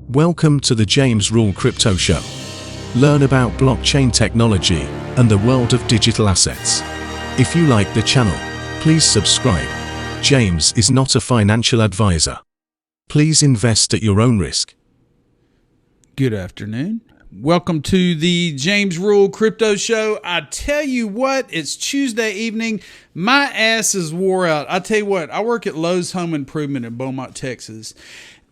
Welcome to the jrcryptoshow Crypto Show. Learn about blockchain technology and the world of digital assets. If you like the channel, please subscribe. James is not a financial advisor. Please invest at your own risk. Good afternoon. Welcome to the jrcryptoshow Crypto Show. I tell you what, it's Tuesday evening. My ass is wore out. I tell you what, I work at Lowe's Home Improvement in Beaumont, Texas.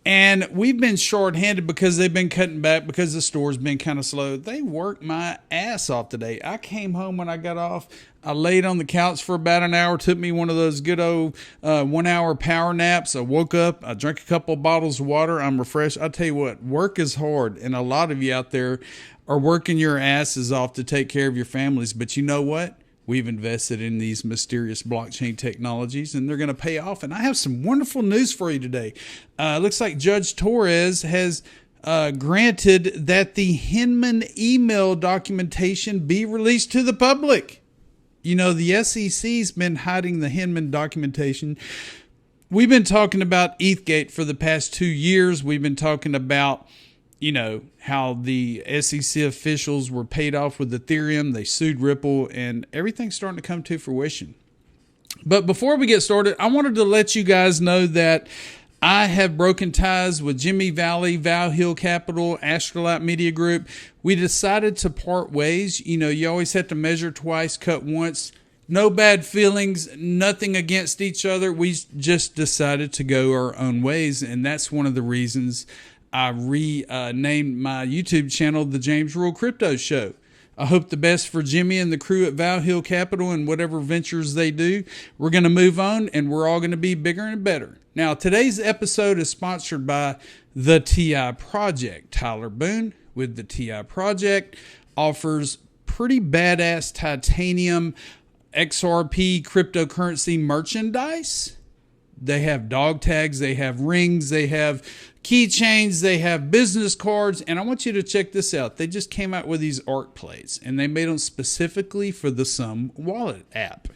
And we've been short-handed because they've been cutting back because the store's been kind of slow. They worked my ass off today. I came home when I got off. I laid on the couch for about an hour, took me one of those good old 1 hour power naps. I woke up, I drank a couple of bottles of water. I'm refreshed. I tell you what, work is hard. And a lot of you out there are working your asses off to take care of your families. But you know what? We've invested in these mysterious blockchain technologies, and they're going to pay off. And I have some wonderful news for you today. Looks like Judge Torres has granted that the Hinman email documentation be released to the public. You know, the SEC's been hiding the Hinman documentation. We've been talking about ETHgate for the past 2 years. We've been talking about, you know, how the SEC officials were paid off with Ethereum. They sued Ripple, and everything's starting to come to fruition. But before we get started, I wanted to let you guys know that I have broken ties with Jimmy Valley, Val Hill Capital, Astrolite Media Group. We decided to part ways. You know, you always have to measure twice, cut once. No bad feelings, nothing against each other. We just decided to go our own ways, and that's one of the reasons I renamed my YouTube channel the jrcryptoshow Crypto Show. I hope the best for Jimmy and the crew at Val Hill Capital and whatever ventures they do. We're going to move on, and we're all going to be bigger and better. Now, today's episode is sponsored by the TI Project. Tyler Boone with the TI Project offers pretty badass titanium XRP cryptocurrency merchandise. They have dog tags, they have rings, they have keychains, they have business cards, and I want you to check this out. They just came out with these art plates, and they made them specifically for the Sum Wallet app.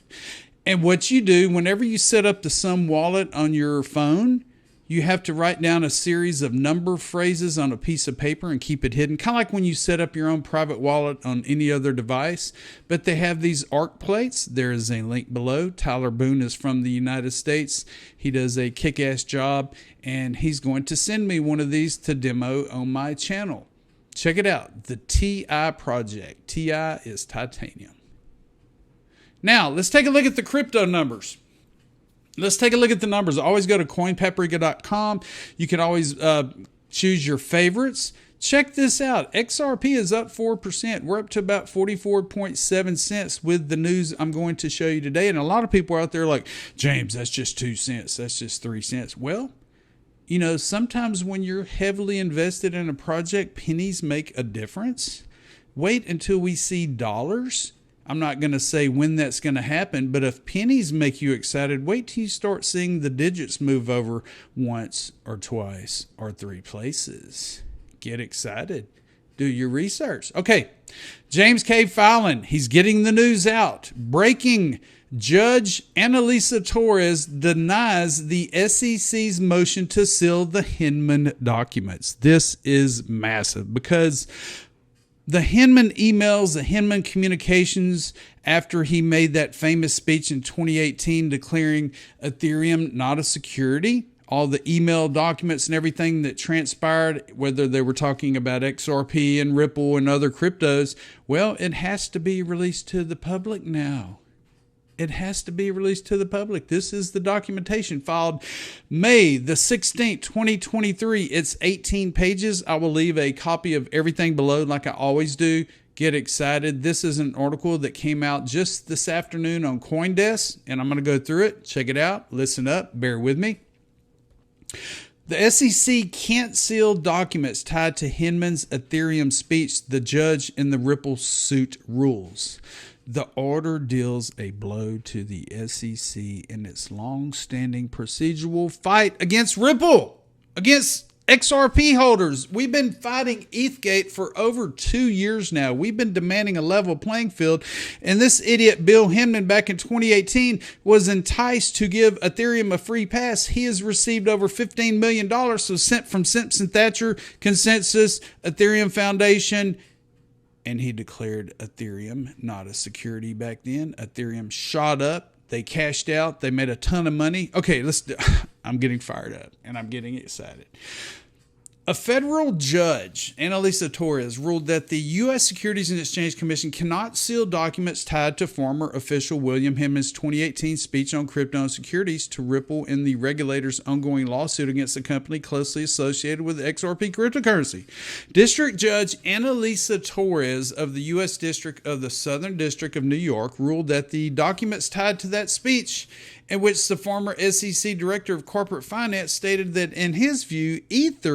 And what you do, whenever you set up the Sum Wallet on your phone, you have to write down a series of number phrases on a piece of paper and keep it hidden, kind of like when you set up your own private wallet on any other device. But they have these art plates. There is a link below. Tyler Boone is from the United States. He does a kick-ass job, and he's going to send me one of these to demo on my channel. Check it out, the TI Project. TI is titanium. Now, let's take a look at the crypto numbers. Let's take a look at the numbers. Always go to coinpaprika.com. You can always choose your favorites. Check this out. XRP is up 4%. We're up to about 44.7 cents with the news I'm going to show you today. And a lot of people are out there like, James, that's just 2 cents. That's just 3 cents. Well, you know, sometimes when you're heavily invested in a project, pennies make a difference. Wait until we see dollars. I'm not going to say when that's going to happen, but if pennies make you excited, wait till you start seeing the digits move over once or twice or 3 places. Get excited. Do your research. Okay, James K. Fallon, he's getting the news out. Breaking: Judge Annalisa Torres denies the SEC's motion to seal the Hinman documents. This is massive because the Hinman emails, the Hinman communications, after he made that famous speech in 2018 declaring Ethereum not a security, all the email documents and everything that transpired, whether they were talking about XRP and Ripple and other cryptos, well, it has to be released to the public now. It has to be released to the public. This is the documentation filed May the 16th, 2023. It's 18 pages. I will leave a copy of everything below like I always do. Get excited. This is an article that came out just this afternoon on CoinDesk, and I'm going to go through it. Check it out. Listen up. Bear with me. The SEC can't seal documents tied to Hinman's Ethereum speech, the judge in the Ripple suit rules. The order deals a blow to the SEC in its long-standing procedural fight against Ripple, against XRP holders, we've been fighting ETHgate for over 2 years now. We've been demanding a level playing field, and this idiot Bill Hinman back in 2018 was enticed to give Ethereum a free pass. He has received over $15 million, so sent from Simpson Thacher, Consensus, Ethereum Foundation, and he declared Ethereum not a security back then. Ethereum shot up. They cashed out. They made a ton of money. Okay, I'm getting fired up and I'm getting excited. A federal judge, Annalisa Torres, ruled that the U.S. Securities and Exchange Commission cannot seal documents tied to former official William Hinman's 2018 speech on crypto and securities to Ripple in the regulator's ongoing lawsuit against the company closely associated with XRP cryptocurrency. District Judge Annalisa Torres of the U.S. District of the Southern District of New York ruled that the documents tied to that speech, in which the former SEC Director of Corporate Finance stated that in his view, ETH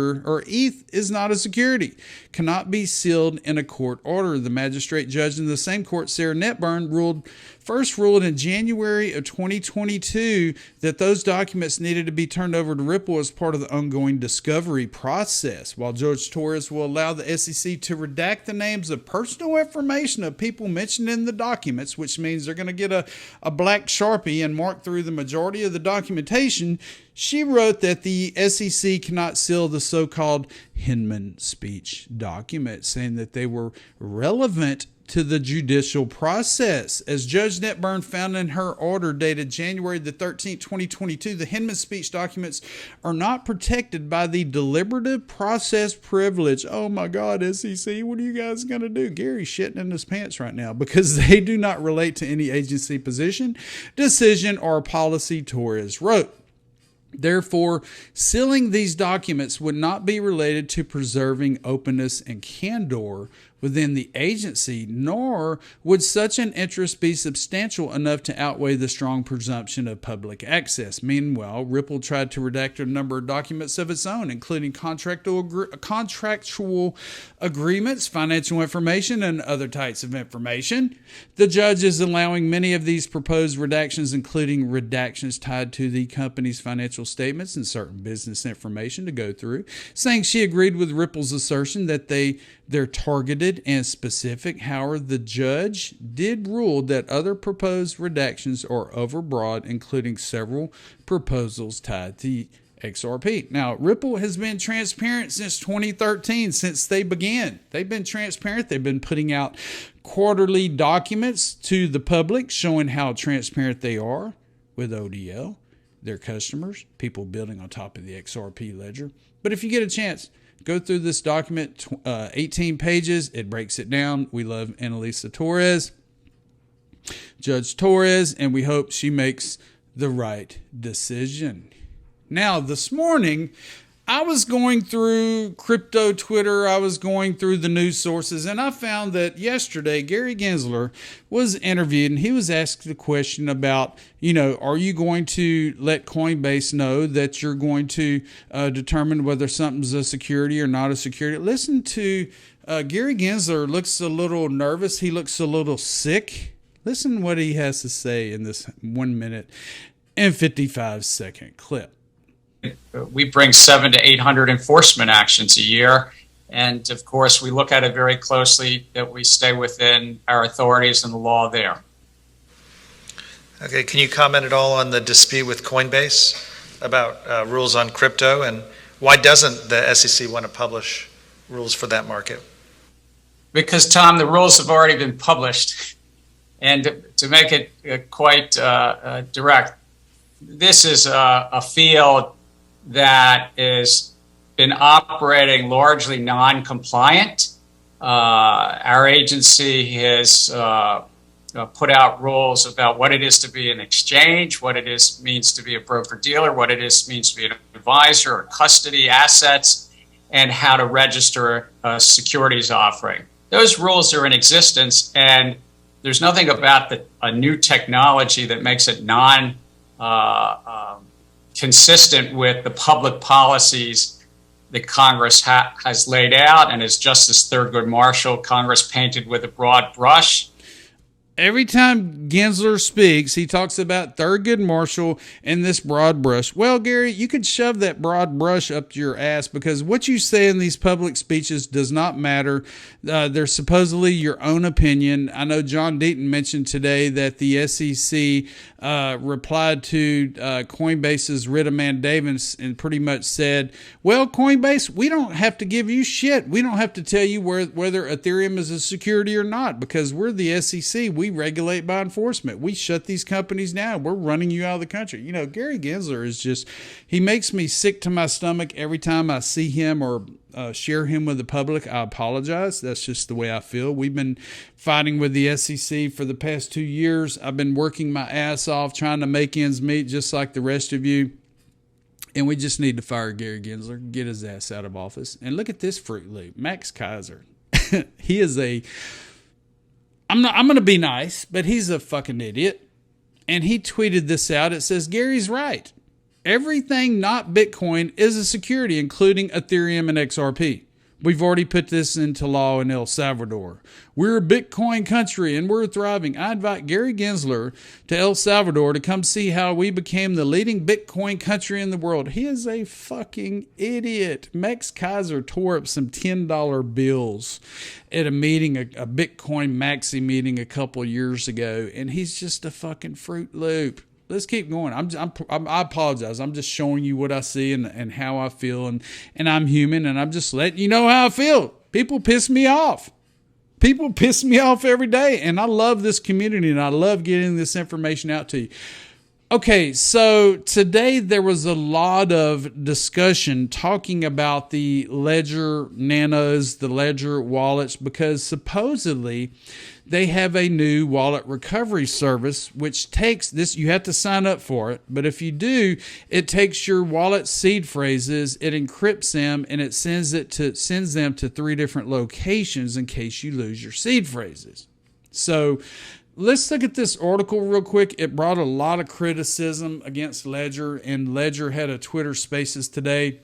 is not a security, cannot be sealed in a court order. The magistrate judge in the same court, Sarah Netburn, first ruled in January of 2022 that those documents needed to be turned over to Ripple as part of the ongoing discovery process. While Judge Torres will allow the SEC to redact the names of personal information of people mentioned in the documents, which means they're going to get a black Sharpie and mark through the majority of the documentation, she wrote that the SEC cannot seal the so-called Hinman speech documents, saying that they were relevant to the judicial process. As Judge Netburn found in her order dated January the 13th, 2022, the Hinman speech documents are not protected by the deliberative process privilege. Oh my God, SEC, what are you guys going to do? Gary's shitting in his pants right now because they do not relate to any agency position, decision, or policy, Torres wrote. Therefore, sealing these documents would not be related to preserving openness and candor within the agency, nor would such an interest be substantial enough to outweigh the strong presumption of public access. Meanwhile, Ripple tried to redact a number of documents of its own, including contractual agreements, financial information, and other types of information. The judge is allowing many of these proposed redactions, including redactions tied to the company's financial statements and certain business information, to go through, saying she agreed with Ripple's assertion that they're targeted and specific. However, the judge did rule that other proposed redactions are overbroad, including several proposals tied to XRP. Now, Ripple has been transparent since 2013, since they began. They've been transparent. They've been putting out quarterly documents to the public showing how transparent they are with ODL, their customers, people building on top of the XRP ledger. But if you get a chance, go through this document, 18 pages. It breaks it down. We love Annalisa Torres, Judge Torres, and we hope she makes the right decision. Now, this morning, I was going through crypto Twitter. I was going through the news sources, and I found that yesterday Gary Gensler was interviewed, and he was asked the question about, are you going to let Coinbase know that you're going to determine whether something's a security or not a security? Listen to Gary Gensler. Looks a little nervous. He looks a little sick. Listen to what he has to say in this 1 minute and 55-second clip. We bring 700 to 800 enforcement actions a year. And of course, we look at it very closely that we stay within our authorities and the law there. Okay, can you comment at all on the dispute with Coinbase about rules on crypto, and why doesn't the SEC want to publish rules for that market? Because, Tom, the rules have already been published. And to make it quite direct, this is a field that has been operating largely non-compliant. Our agency has put out rules about what it is to be an exchange, what it means to be a broker-dealer, what it means to be an advisor or custody assets, and how to register a securities offering. Those rules are in existence, and there's nothing about a new technology that makes it consistent with the public policies that Congress has laid out, and as Justice Thurgood Marshall, Congress painted with a broad brush. Every time Gensler speaks, he talks about Thurgood Marshall and this broad brush. Well, Gary, you could shove that broad brush up your ass because what you say in these public speeches does not matter. They're supposedly your own opinion. I know John Deaton mentioned today that the SEC replied to Coinbase's Rita Davis and pretty much said, well, Coinbase, we don't have to give you shit. We don't have to tell you whether Ethereum is a security or not because we're the SEC. We regulate by enforcement. We shut these companies down. We're running you out of the country. You know, Gary Gensler is just, he makes me sick to my stomach every time I see him or share him with the public. I apologize. That's just the way I feel. We've been fighting with the SEC for the past 2 years. I've been working my ass off trying to make ends meet just like the rest of you. And we just need to fire Gary Gensler, get his ass out of office. And look at this Fruit Loop, Max Kaiser. He is I'm going to be nice, but he's a fucking idiot. And he tweeted this out. It says, Gary's right. Everything not Bitcoin is a security, including Ethereum and XRP. We've already put this into law in El Salvador. We're a Bitcoin country and we're thriving. I invite Gary Gensler to El Salvador to come see how we became the leading Bitcoin country in the world. He is a fucking idiot. Max Kaiser tore up some $10 bills at a meeting, a Bitcoin maxi meeting a couple years ago, and he's just a fucking Fruit Loop. Let's keep going. I apologize. I'm just showing you what I see and how I feel, and I'm human, and I'm just letting you know how I feel. People piss me off. People piss me off every day, and I love this community, and I love getting this information out to you. Okay, so today there was a lot of discussion talking about the Ledger Nanos, the Ledger wallets, because supposedly they have a new wallet recovery service, which takes this, you have to sign up for it, but if you do, it takes your wallet seed phrases, it encrypts them, and it sends them to 3 different locations in case you lose your seed phrases. So let's look at this article real quick. It brought a lot of criticism against Ledger, and Ledger had a Twitter Spaces today,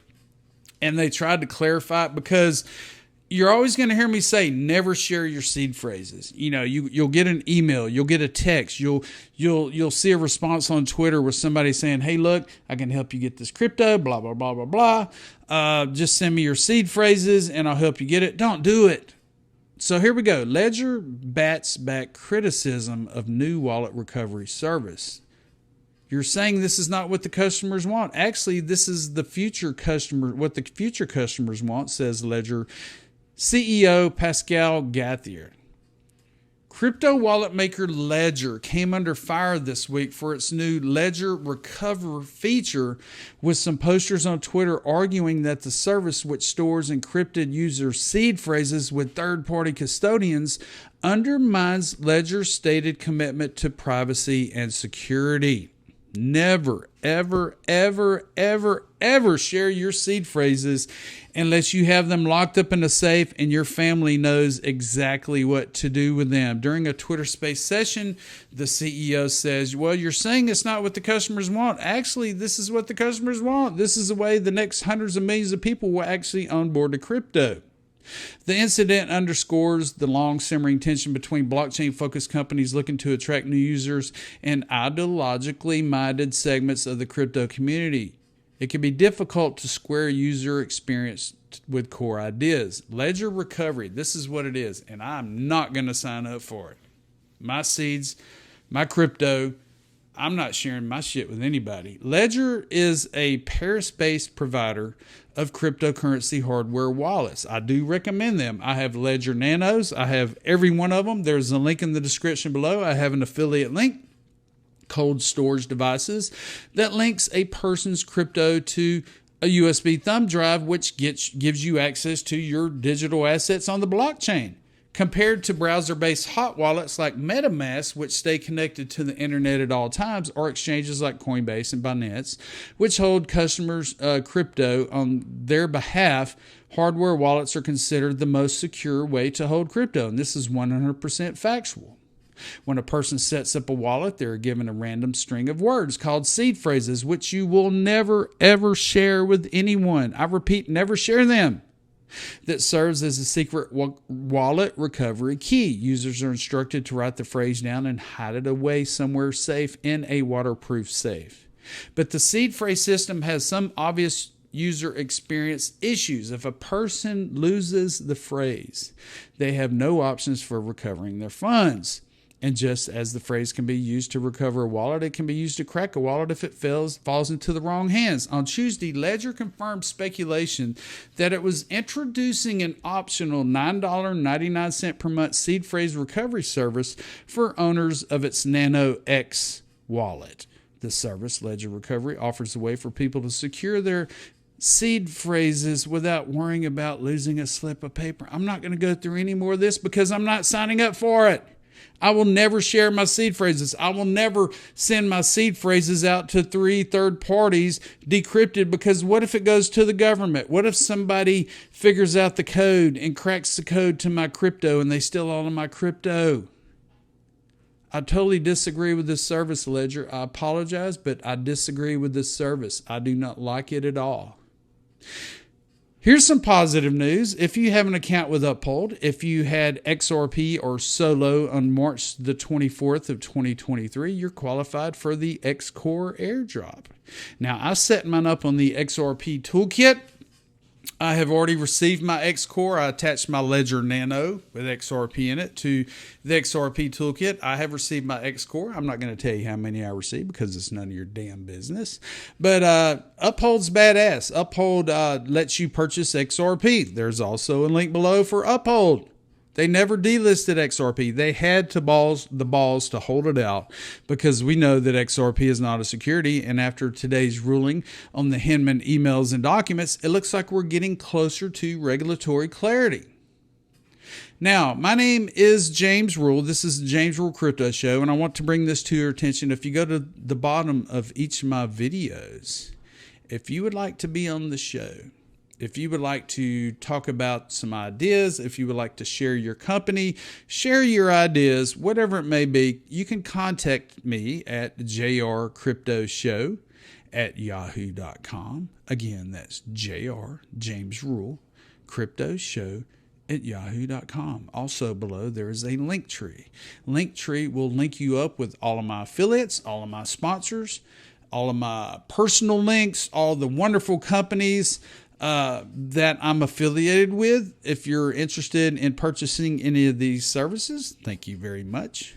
and they tried to clarify it because you're always going to hear me say never share your seed phrases. You know, you'll get an email, you'll get a text, you'll see a response on Twitter with somebody saying, "Hey, look, I can help you get this crypto, blah blah blah blah blah. Just send me your seed phrases and I'll help you get it." Don't do it. So here we go. Ledger bats back criticism of new wallet recovery service. You're saying this is not what the customers want. Actually, this is the future customer, what the future customers want, says Ledger CEO Pascal Gauthier. Crypto wallet maker Ledger came under fire this week for its new Ledger Recover feature, with some posters on Twitter arguing that the service, which stores encrypted user seed phrases with third-party custodians, undermines Ledger's stated commitment to privacy and security. Never, ever, ever, ever, ever share your seed phrases unless you have them locked up in a safe and your family knows exactly what to do with them. During a Twitter Space session, the CEO says, well, you're saying it's not what the customers want. Actually, this is what the customers want. This is the way the next hundreds of millions of people will actually onboard to crypto. The incident underscores the long simmering tension between blockchain-focused companies looking to attract new users and ideologically minded segments of the crypto community. It can be difficult to square user experience with core ideas. Ledger Recovery, this is what it is, and I'm not going to sign up for it. My seeds, my crypto, I'm not sharing my shit with anybody. Ledger is a Paris-based provider of cryptocurrency hardware wallets. I do recommend them. I have Ledger Nanos. I have every one of them. There's a link in the description below. I have an affiliate link, Cold Storage Devices, that links a person's crypto to a USB thumb drive, which gives you access to your digital assets on the blockchain. Compared to browser-based hot wallets like MetaMask, which stay connected to the internet at all times, or exchanges like Coinbase and Binance, which hold customers' crypto on their behalf, hardware wallets are considered the most secure way to hold crypto, and this is 100% factual. When a person sets up a wallet, they're given a random string of words called seed phrases, which you will never, ever share with anyone. I repeat, never share them. that serves as a secret wallet recovery key. Users are instructed to write the phrase down and hide it away somewhere safe in a waterproof safe. But the seed phrase system has some obvious user experience issues. If a person loses the phrase, they have no options for recovering their funds. And just as the phrase can be used to recover a wallet, it can be used to crack a wallet if it falls into the wrong hands. On Tuesday, Ledger confirmed speculation that it was introducing an optional $9.99 per month seed phrase recovery service for owners of its Nano X wallet. The service, Ledger Recovery, offers a way for people to secure their seed phrases without worrying about losing a slip of paper. I'm not going to go through any more of this because I'm not signing up for it. I will never share my seed phrases. I will never send my seed phrases out to 3 third parties decrypted, because what if it goes to the government? What if somebody figures out the code and cracks the code to my crypto and they steal all of my crypto? I totally disagree with this service, Ledger. I apologize, but I disagree with this service. I do not like it at all. Here's some positive news. If you have an account with Uphold, if you had XRP or Solo on March the 24th of 2023, you're qualified for the xCORE airdrop. Now, I set mine up on the XRP toolkit. I have already received my xCORE. I attached my Ledger Nano with XRP in it to the XRP toolkit. I have received my xCORE. I'm not going to tell you how many I received because it's none of your damn business. But Uphold's badass. Uphold lets you purchase XRP. There's also a link below for Uphold. They never delisted XRP. They had the balls to hold it out, because we know that XRP is not a security. And after today's ruling on the Hinman emails and documents, it looks like we're getting closer to regulatory clarity. Now, my name is James Rule. This is the James Rule Crypto Show, and I want to bring this to your attention. If you go to the bottom of each of my videos, if you would like to be on the show, if you would like to talk about some ideas, if you would like to share your company, share your ideas, whatever it may be, you can contact me at jrcryptoshow@yahoo.com. Again, that's James Rule Crypto Show at yahoo.com. Also below, there is a link tree. Linktree will link you up with all of my affiliates, all of my sponsors, all of my personal links, all the wonderful companies that I'm affiliated with. If you're interested in purchasing any of these services, thank you very much.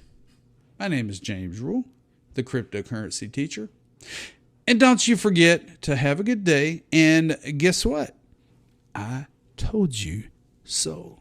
My name is James Rule, the cryptocurrency teacher. And don't you forget to have a good day. And guess what? I told you so.